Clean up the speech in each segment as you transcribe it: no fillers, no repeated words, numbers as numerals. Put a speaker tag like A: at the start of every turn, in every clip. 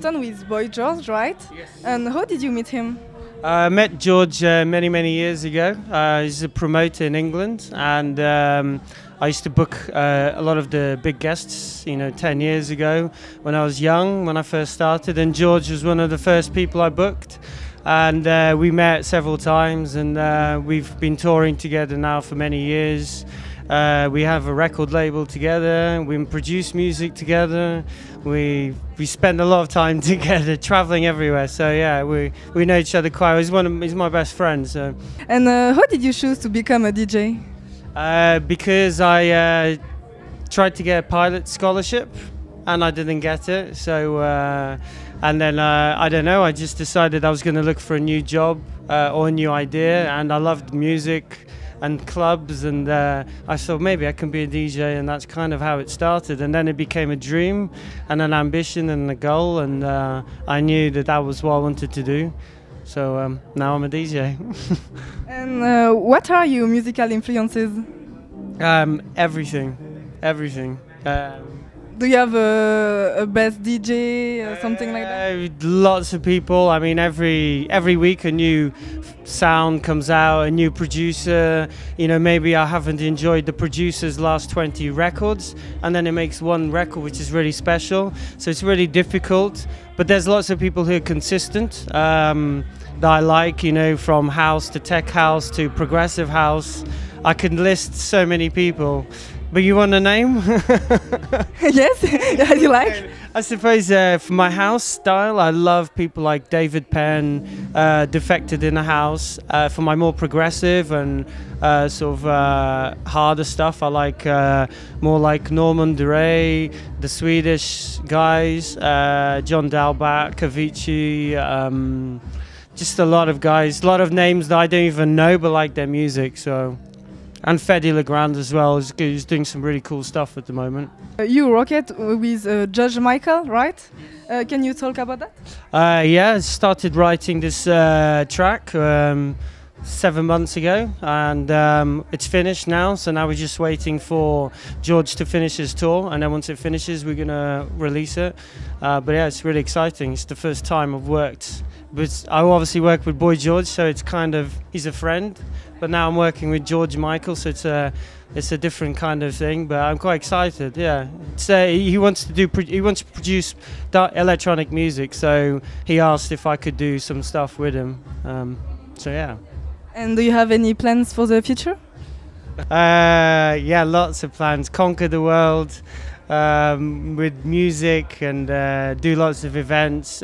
A: Lausanne with boy George, right?
B: Yes.
A: And how did you meet him?
B: I met George many years ago. He's a promoter in England, and I used to book a lot of the big guests, 10 years ago when I was young, when I first started, and George was one of the first people I booked. And we met several times, and we've been touring together now for many years. We have a record label together, we produce music together, we spend a lot of time together, traveling everywhere. So yeah, we know each other quite well. He's my best friend. So.
A: And how did you choose to become a DJ?
B: Because I tried to get a pilot scholarship and I didn't get it. So and then I don't know, I just decided I was going to look for a new job or a new idea, and I loved music and clubs, and I thought maybe I can be a DJ, and that's kind of how it started. And then it became a dream and an ambition and a goal, and I knew that was what I wanted to do. So now I'm a DJ.
A: And what are your musical influences?
B: Everything.
A: Do you have a best DJ or something like that?
B: Lots of people. I mean, every week a new sound comes out, a new producer. Maybe I haven't enjoyed the producer's last 20 records, and then it makes one record which is really special. So it's really difficult. But there's lots of people who are consistent that I like. From house to tech house to progressive house. I can list so many people. But you want a name?
A: Yes, as you like.
B: I suppose for my house style, I love people like David Penn, Defected in a House. For my more progressive and sort of harder stuff, I like more like Norman Duray, the Swedish guys, John Dalbach, Avicii, just a lot of guys, a lot of names that I don't even know but like their music. So. And Fedde Legrand as well, is doing some really cool stuff at the moment.
A: You rock it with George Michael, right? Can you talk about that?
B: Yeah, I started writing this track 7 months ago, and it's finished now. So now we're just waiting for George to finish his tour, and then once it finishes, we're gonna release it. But yeah, it's really exciting. It's the first time I've worked. But I obviously work with Boy George, so it's kind of, he's a friend. But now I'm working with George Michael, so it's a different kind of thing. But I'm quite excited. Yeah, he wants to produce electronic music, so he asked if I could do some stuff with him. So yeah.
A: And do you have any plans for the future?
B: Yeah, lots of plans. Conquer the world with music and do lots of events.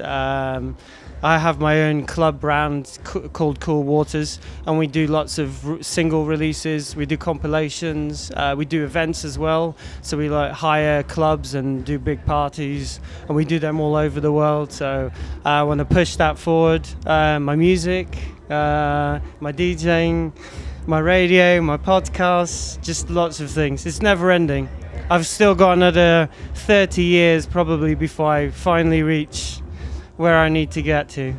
B: I have my own club brand called Cool Waters, and we do lots of single releases. We do compilations. We do events as well. So we hire clubs and do big parties, and we do them all over the world. So I want to push that forward. My music, my DJing, my radio, my podcasts, just lots of things. It's never ending. I've still got another 30 years probably before I finally reach where I need to get to.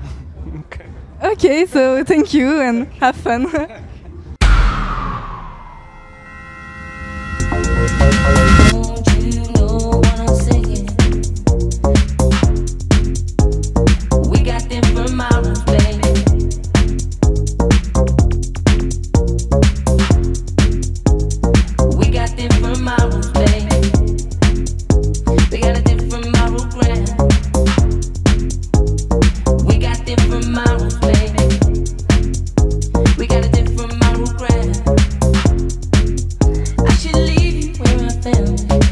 A: Okay, so thank you and have fun.
C: I should leave you where I found you.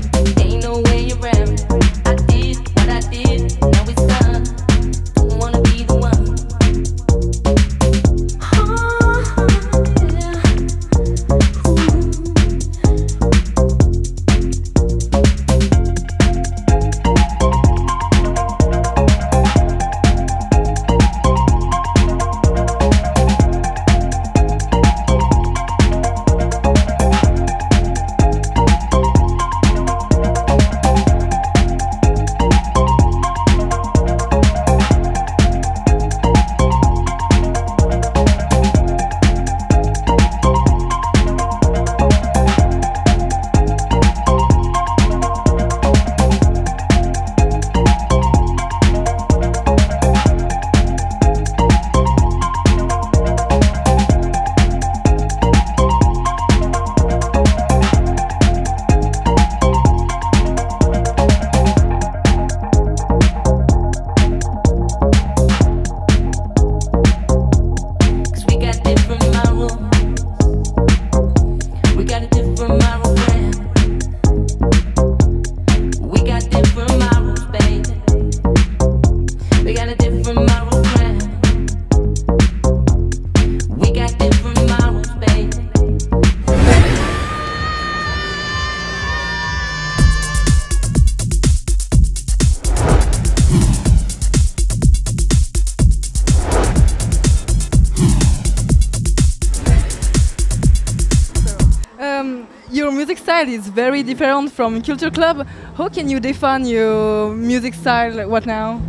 A: your music style is very different from Culture Club. How can you define your music style right now?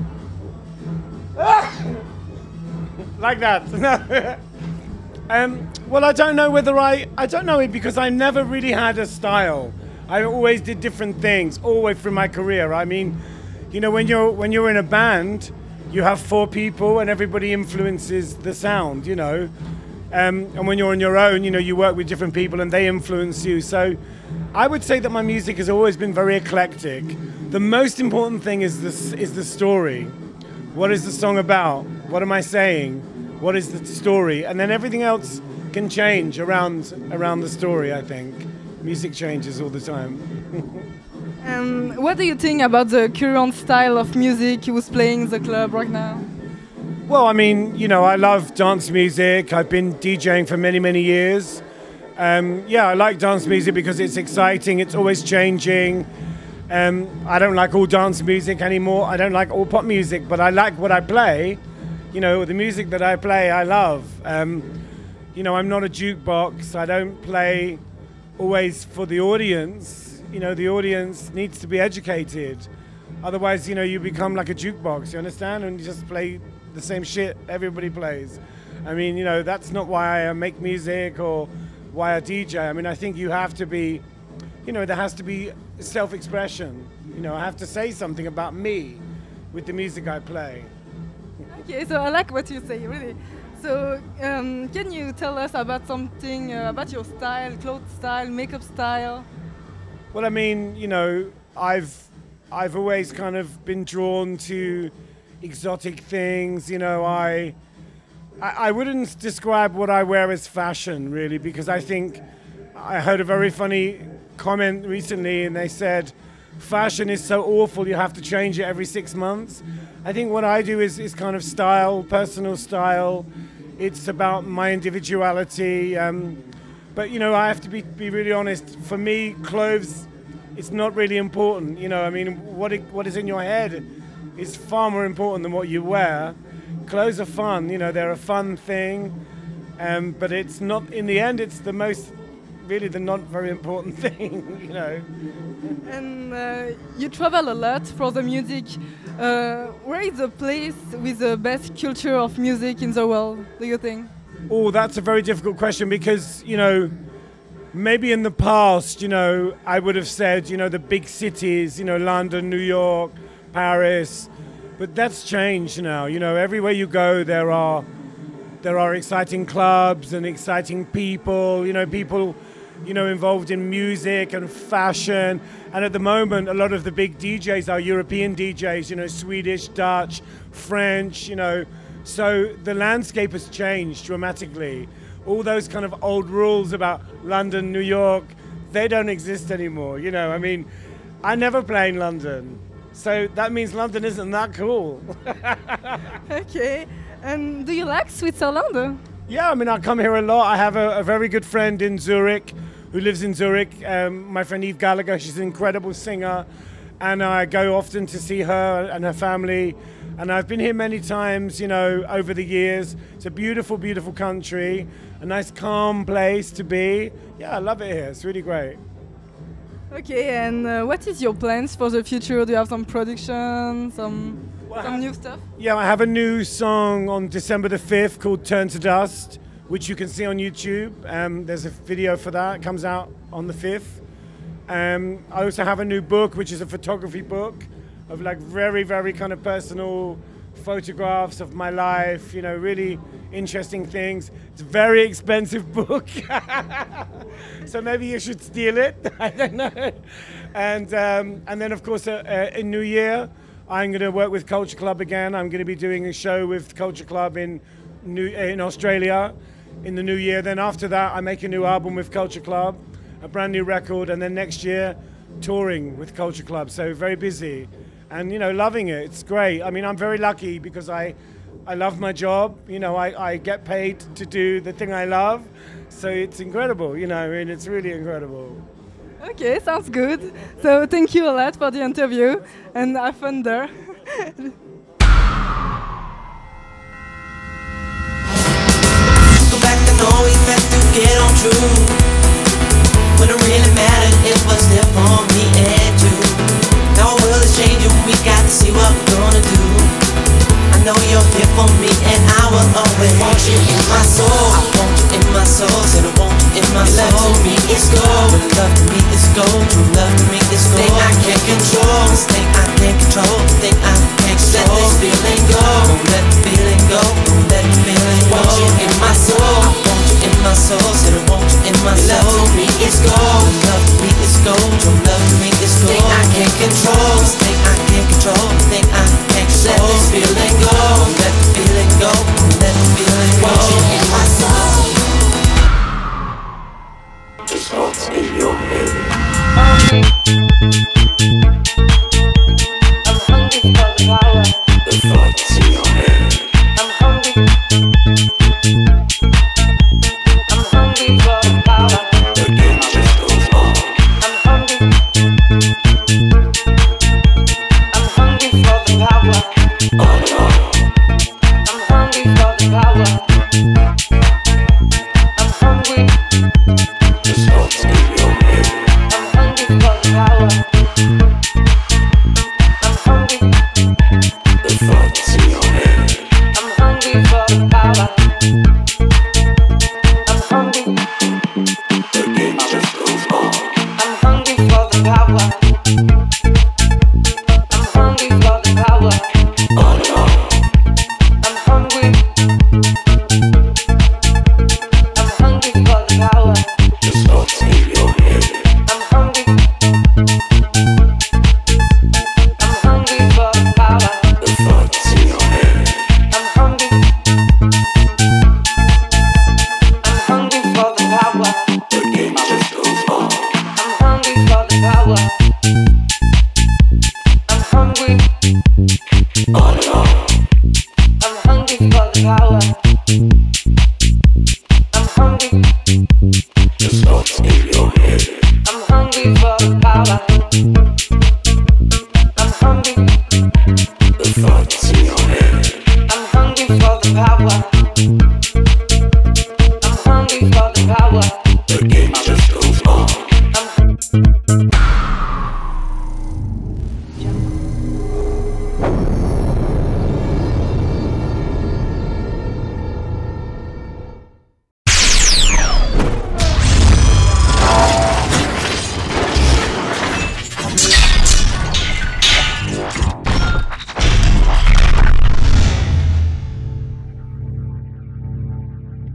C: Like that. Well, I don't know whether I don't know it because I never really had a style. I always did different things all the way through my career. I mean, you know, when you're in a band, you have 4 people and everybody influences the sound, you know. And when you're on your own, you know, you work with different people and they influence you. So I would say that my music has always been very eclectic. The most important thing is the story. What is the song about? What am I saying? What is the story? And then everything else can change around the story, I think. Music changes all the time.
A: What do you think about the current style of music who's playing in the club right now?
C: Well, I mean, you know, I love dance music. I've been DJing for many, many years. Yeah, I like dance music because it's exciting. It's always changing. I don't like all dance music anymore. I don't like all pop music, but I like what I play. You know, the music that I play, I love. You know, I'm not a jukebox. I don't play always for the audience. You know, the audience needs to be educated. Otherwise, you know, you become like a jukebox, you understand? And you just play the same shit everybody plays. I mean, you know, that's not why I make music or why I DJ. I mean, I think you have to be, you know, there has to be self-expression. You know, I have to say something about me with the music I play.
A: Okay, so I like what you say, really. So, can you tell us about something about your style, clothes style, makeup style?
C: Well, I mean, you know, I've always kind of been drawn to exotic things. You know, I wouldn't describe what I wear as fashion, really, because I think I heard a very funny comment recently, and they said, fashion is so awful, you have to change it every 6 months. I think what I do is kind of style, personal style. It's about my individuality. But, you know, I have to be really honest. For me, clothes, it's not really important. You know, I mean, what is in your head is far more important than what you wear. Clothes are fun, you know, they're a fun thing. But it's not, in the end, it's the most, really the not very important thing, you know.
A: And you travel a lot for the music. Where is the place with the best culture of music in the world, do you think?
C: Oh, that's a very difficult question because, you know, maybe in the past, you know, I would have said, you know, the big cities, you know, London, New York, Paris, but that's changed now. You know, everywhere you go, there are exciting clubs and exciting people, you know, involved in music and fashion. And at the moment, a lot of the big DJs are European DJs, you know, Swedish, Dutch, French, you know. So the landscape has changed dramatically. All those kind of old rules about London, New York, they don't exist anymore, you know. I mean, I never play in London. So that means London isn't that cool.
A: Okay. And do you like Switzerland?
C: Yeah, I mean, I come here a lot. I have a very good friend in Zurich who lives in Zurich. My friend Eve Gallagher, she's an incredible singer. And I go often to see her and her family. And I've been here many times, you know, over the years. It's a beautiful, beautiful country. A nice, calm place to be. Yeah, I love it here. It's really great.
A: Okay, and what is your plans for the future? Do you have some production, some new stuff?
C: Yeah, I have a new song on December the 5th called Turn to Dust, which you can see on YouTube. There's a video for that. It comes out on the 5th. I also have a new book, which is a photography book of like very, very kind of personal photographs of my life, you know, really interesting things. It's a very expensive book, so maybe you should steal it. I don't know. And then, of course, in New Year, I'm going to work with Culture Club again. I'm going to be doing a show with Culture Club in Australia in the new year. Then after that, I make a new album with Culture Club, a brand new record, and then next year, touring with Culture Club. So very busy. And, you know, loving it. It's great. I mean, I'm very lucky because I love my job. You know, I get paid to do the thing I love. So it's incredible, you know, I mean, it's really incredible.
A: Okay, sounds good. So thank you a lot for the interview and have fun there.
D: Go back to know we meant to get on true. When it really is gold. Love to me is gold. True love to me is gold. Thing I can't control. This thing I can't control. Thing I can't control. Let this feeling go. Don't let the feeling go. Don't let the feeling go. Want you in my soul. I want you in my soul. Said I want you in my soul. Love to me is gold. Love to me is gold. True love to me is gold. Thing I can't control. This thing I can't control. Thing I can't control. Let this feeling go. Don't let the feeling go. Don't let the feeling go. Want you in my soul. The thoughts in your head. I'm hungry for the power. The thoughts in your head. I'm hungry. I'm hungry for the power. The game just goes on. I'm hungry. I'm hungry for the power. On and on. I'm hungry for the power. I'm hungry. The thoughts in your head. I'm hungry for the power. I'm hungry. The thoughts in your head. I'm hungry for the power. I'm hungry. The game just goes on. I'm hungry for the power. I'm hungry for the power. On and on. I'm hungry. I'm hungry for the power. The thoughts in your head. I'm hungry. I'm hungry for the power. The thoughts in your head. I'm hungry. I'm hungry for the power. The game just goes on. I'm hungry for the power. I'm hungry. On and on. I'm hungry for the power. I'm hungry. The thoughts in your head. I'm hungry for the power.